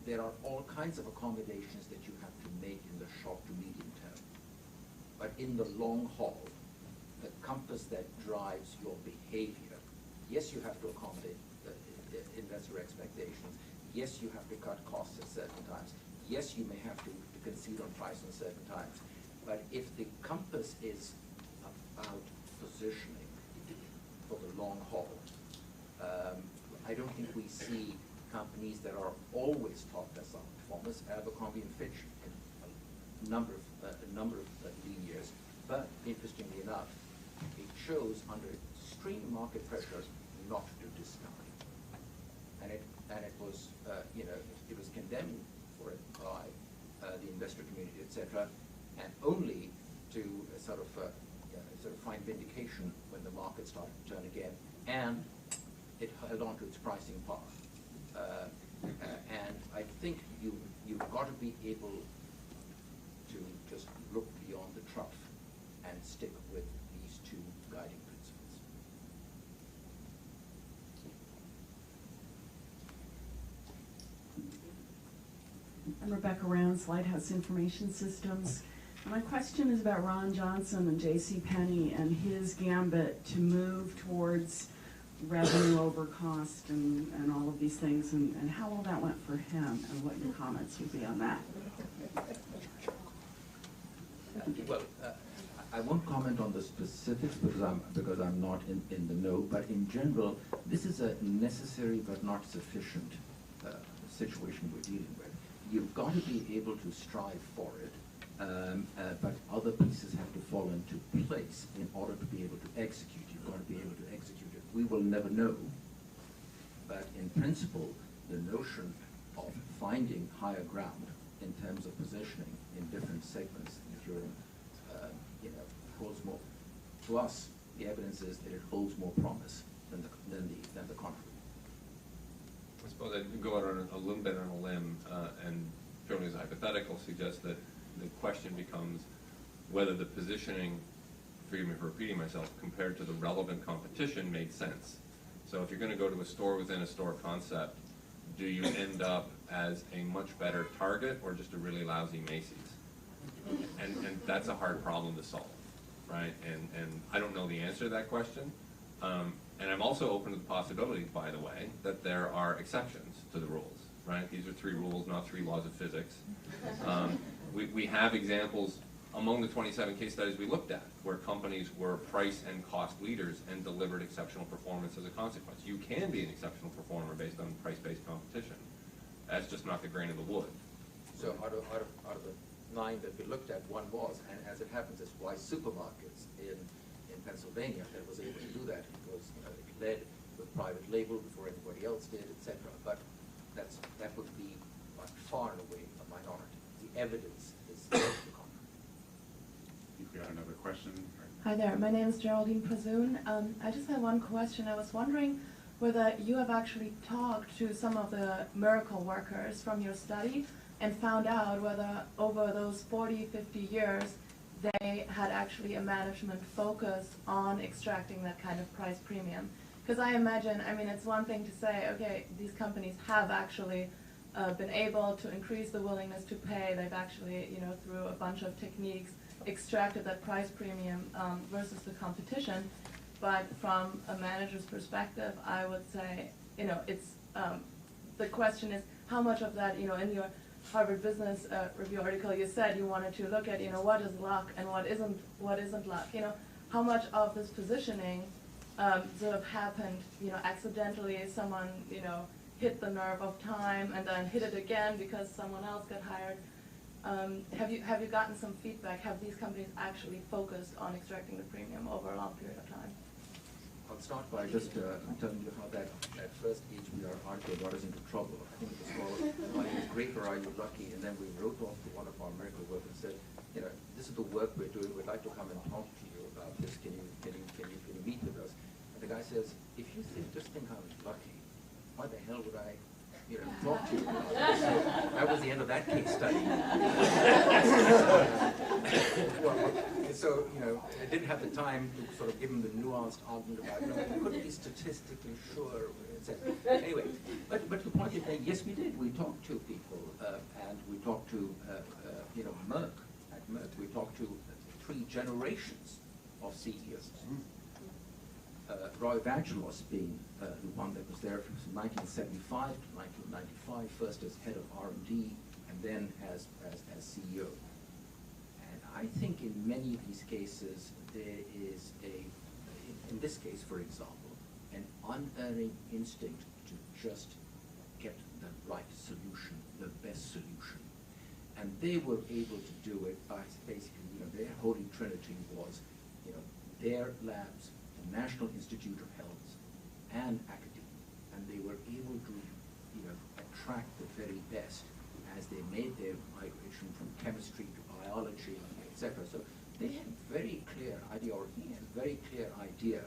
there are all kinds of accommodations that you have to make in the short to medium term. But in the long haul, the compass that drives your behavior, yes, you have to accommodate investor expectations. Yes, you have to cut costs at certain times. Yes, you may have to concede on price on certain times. But if the compass is about positioning for the long haul, I don't think we see companies that are always top decile performers, Abercrombie and Fitch, in a number of lean years. But interestingly enough, it shows under extreme market pressure not to discount. And it was it was condemned for it by the investor community, etc., and only to sort of find vindication when the market started to turn again, and it held on to its pricing power. And I think you've got to be able to just look beyond the trough and stick with these two guiding principles. I'm Rebecca Rounds, Lighthouse Information Systems. My question is about Ron Johnson and J.C. Penney and his gambit to move towards revenue over cost and all of these things, and how all that went for him, and what your comments would be on that. Well, I won't comment on the specifics because I'm not in the know, but in general, this is a necessary but not sufficient situation we're dealing with. You've got to be able to strive for it, but other pieces have to fall into place in order to be able to execute. You've got to be able to execute it. We will never know, but in principle, the notion of finding higher ground in terms of positioning in different segments, if you're holds more. To us, the evidence is that it holds more promise than the contrary. I suppose I'd go out on a little bit on a limb and purely as a hypothetical suggest that the question becomes whether the positioning, forgive me for repeating myself, compared to the relevant competition made sense. So if you're going to go to a store within a store concept, do you end up as a much better Target or just a really lousy Macy's? And that's a hard problem to solve, right? And I don't know the answer to that question. And I'm also open to the possibility, by the way, that there are exceptions to the rules, right? These are 3 rules, not 3 laws of physics. We have examples among the 27 case studies we looked at where companies were price and cost leaders and delivered exceptional performance as a consequence. You can be an exceptional performer based on price-based competition. That's just not the grain of the wood. So out of the 9 that we looked at, one was, and as it happens, it's Wise Supermarkets in Pennsylvania that was able to do that. It was it led with private label before anybody else did, etc. But that would be by far and away a minority. The evidence is the contrary. You've got another question? Hi there, my name is Geraldine Prazoon. I just had one question. I was wondering whether you have actually talked to some of the miracle workers from your study and found out whether over those 40, 50 years they had actually a management focus on extracting that kind of price premium. Because I imagine, I mean, it's one thing to say, okay, these companies have actually been able to increase the willingness to pay. They've actually, through a bunch of techniques, extracted that price premium versus the competition. But from a manager's perspective, I would say, it's the question is how much of that, in your Harvard Business Review article, you said you wanted to look at, what is luck and what isn't luck. How much of this positioning sort of happened, accidentally. Someone, hit the nerve of time and then hit it again because someone else got hired. Have you gotten some feedback? Have these companies actually focused on extracting the premium over a long period of time? I'll start by just telling you how that first HBR article got us into trouble. I think it was called "Are You Great or Are You Lucky?" And then we wrote off to one of our miracle workers and said, this is the work we're doing. We'd like to come and talk to you about this. Can you meet with us? And the guy says, if you just think I'm lucky, why the hell would I talk to you about this? So that was the end of that case study. So, I didn't have the time to sort of give him the nuanced argument about, we couldn't be statistically sure, etc. Anyway, but the point is that, yes, we did. We talked to people, and we talked to, Merck. At Merck, we talked to 3 generations of CEOs. Roy Vagelos being the one that was there from 1975 to 1995, first as head of R&D and then as CEO. And I think in many of these cases there is in this case, for example, an unerring instinct to just get the right solution, the best solution. And they were able to do it by basically, their holy trinity was, their labs, the National Institute of Health, and academia. And they were able to, attract the very best as they made their migration from chemistry to biology, etc. So they had a very clear idea, or he had a very clear idea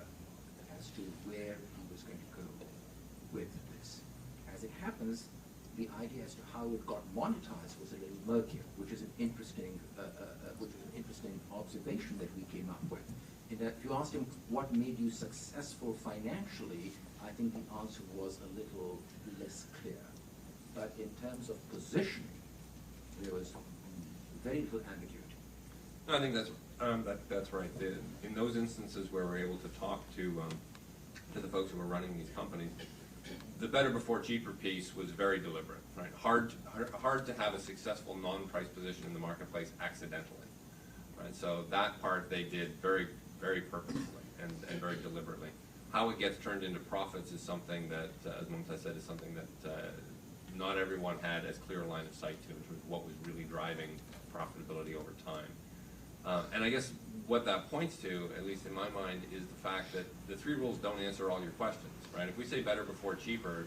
as to where he was going to go with this. As it happens, the idea as to how it got monetized was a little murkier, which is an interesting observation that we came up with. In that, if you asked him what made you successful financially, I think the answer was a little less clear. But in terms of positioning, there was very little ambiguity. I think that's right. In those instances where we're able to talk to the folks who were running these companies, the better before cheaper piece was very deliberate. Right, hard to have a successful non-price position in the marketplace accidentally. Right, so that part they did very, very purposefully and very deliberately. How it gets turned into profits is something that, as Mumtaz said, is something that not everyone had as clear a line of sight to in terms of what was really driving profitability over time. And I guess what that points to, at least in my mind, is the fact that the 3 rules don't answer all your questions. Right? If we say better before cheaper,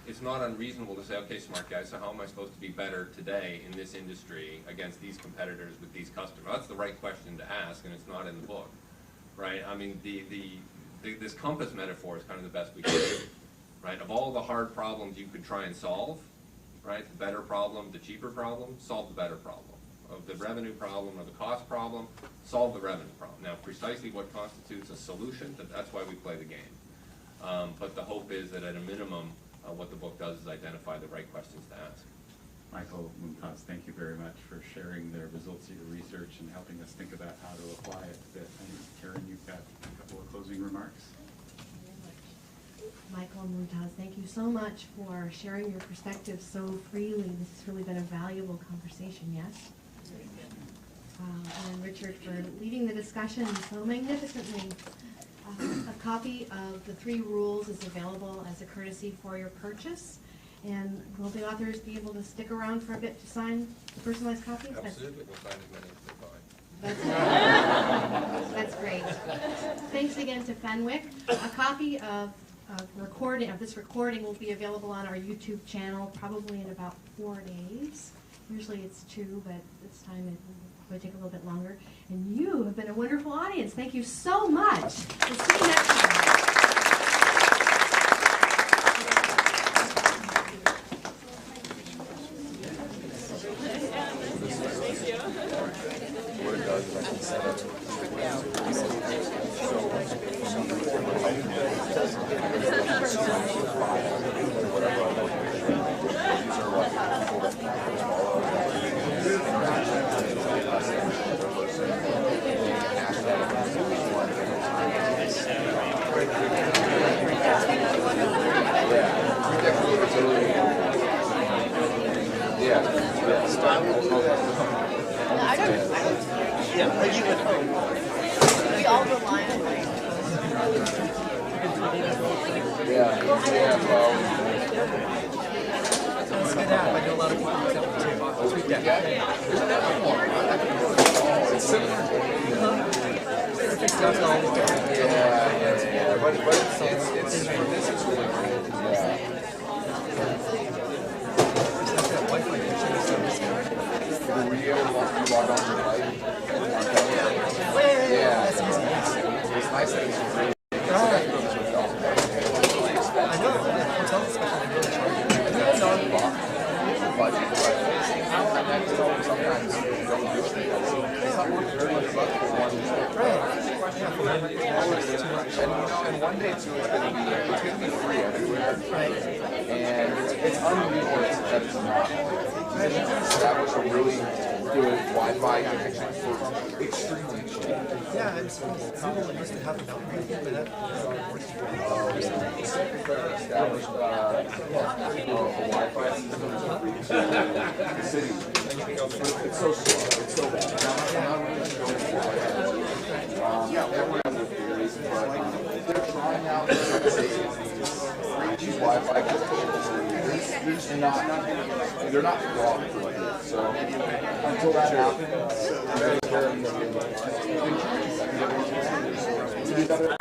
it's not unreasonable to say, okay, smart guys, so how am I supposed to be better today in this industry against these competitors with these customers? Well, that's the right question to ask, and it's not in the book. Right? I mean, this compass metaphor is kind of the best we can do. Right? Of all the hard problems you could try and solve, right, the better problem, the cheaper problem, solve the better problem. Of the revenue problem or the cost problem, solve the revenue problem. Now, precisely what constitutes a solution, that's why we play the game. But the hope is that at a minimum, what the book does is identify the right questions to ask. Michael, Mumtaz, thank you very much for sharing the results of your research and helping us think about how to apply it a bit. And Karen, you've got a couple of closing remarks. Michael and Mumtaz, thank you so much for sharing your perspectives so freely. This has really been a valuable conversation, yes? And Richard for leading the discussion so magnificently. A copy of the 3 rules is available as a courtesy for your purchase. And will the authors be able to stick around for a bit to sign the personalized copies? Absolutely, we'll sign as many as they buy. That's great. Thanks again to Fenwick. A copy of this recording will be available on our YouTube channel probably in about 4 days. Usually it's 2, but this time it will take a little bit longer. And you have been a wonderful audience. Thank you so much. We'll see you next time. We all rely on it. It's a good app. I know a lot of people use that one too. Tweet that. It's similar. It's got all the different. But it's for this it's really great. Wi-Fi connection is service. Were you able to log on to the light? Yeah. That's easy. It's nice that it's free. I know. Hotel especially really charging. It's on budget, but sometimes you don't do it. It's not worth $30 for one day. Right. And one day too, it's gonna be free everywhere. Right. And it's unbelievable that it's not. Establish a really good Wi-Fi connection for extremely cheap. Yeah, it's Google used to have an upgrade, but that Established a Wi-Fi system to the city. It's so slow. It's so bad. Not really sure everyone has their theories, but they're trying out to use Wi-Fi because they're not wrong for it. So until that happens, very, very easy.